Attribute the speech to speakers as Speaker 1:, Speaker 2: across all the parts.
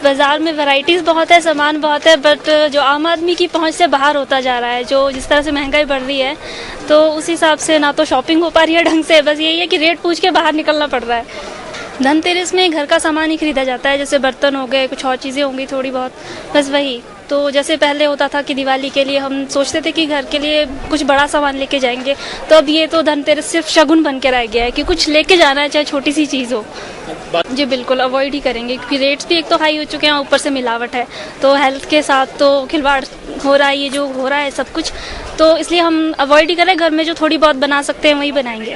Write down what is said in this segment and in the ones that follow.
Speaker 1: बाज़ार में वैरायटीज़ बहुत है, सामान बहुत है, बट जो आम आदमी की पहुंच से बाहर होता जा रहा है, जो जिस तरह से महंगाई बढ़ रही है, तो उस हिसाब से ना तो शॉपिंग हो पा रही है ढंग से। बस यही है कि रेट पूछ के बाहर निकलना पड़ रहा है। धनतेरस में घर का सामान ही खरीदा जाता है, जैसे बर्तन हो गए, कुछ और चीज़ें होंगी थोड़ी बहुत, बस वही। तो जैसे पहले होता था कि दिवाली के लिए हम सोचते थे कि घर के लिए कुछ बड़ा सामान लेके जाएंगे, तो अब ये तो धनतेरस सिर्फ शगुन बन के रह गया है कि कुछ लेके जाना है, चाहे छोटी सी चीज़ हो। जी बिल्कुल अवॉइड ही करेंगे, क्योंकि रेट्स भी एक तो हाई हो चुके हैं, ऊपर से मिलावट है, तो हेल्थ के साथ तो खिलवाड़ हो रहा है, ये जो हो रहा है सब कुछ, तो इसलिए हम अवॉइड ही करें। घर में जो थोड़ी बहुत बना सकते हैं वही बनाएंगे।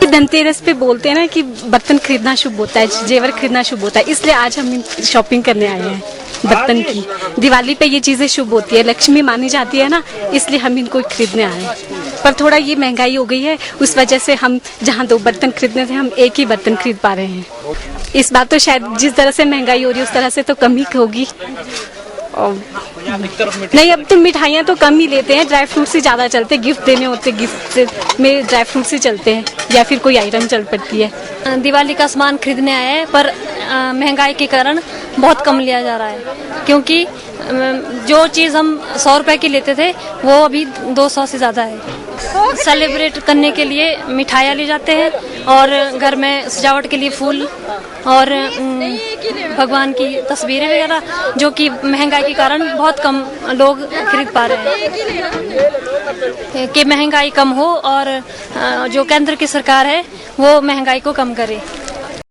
Speaker 2: धनतेरस पे बोलते हैं ना कि बर्तन खरीदना शुभ होता है, जेवर खरीदना शुभ होता है, इसलिए आज हम शॉपिंग करने आए हैं बर्तन की। दिवाली पे ये चीजें शुभ होती है, लक्ष्मी मानी जाती है ना, इसलिए हम इनको खरीदने आए हैं। पर थोड़ा ये महंगाई हो गई है, उस वजह से हम जहाँ 2 बर्तन खरीदने थे, हम एक ही बर्तन खरीद पा रहे हैं। इस बार तो शायद जिस तरह से महंगाई हो रही है उस तरह से तो कम ही होगी। नहीं, अब तो मिठाइयाँ तो कम ही लेते हैं, ड्राई फ्रूट्स ही ज्यादा चलते हैं, गिफ्ट देने होते, गिफ्ट में ड्राई फ्रूट्स ही चलते हैं या फिर कोई आइटम चल पड़ती है।
Speaker 3: दिवाली का सामान खरीदने आए हैं, पर महंगाई के कारण बहुत कम लिया जा रहा है, क्योंकि जो चीज़ हम 100 रुपए की लेते थे वो अभी 200 से ज़्यादा है। सेलिब्रेट करने के लिए मिठाइयाँ ले जाते हैं और घर में सजावट के लिए फूल और भगवान की तस्वीरें वगैरह, जो कि महंगाई के कारण बहुत कम लोग खरीद पा रहे हैं। कि महंगाई कम हो और जो केंद्र की सरकार है वो महंगाई को कम करे।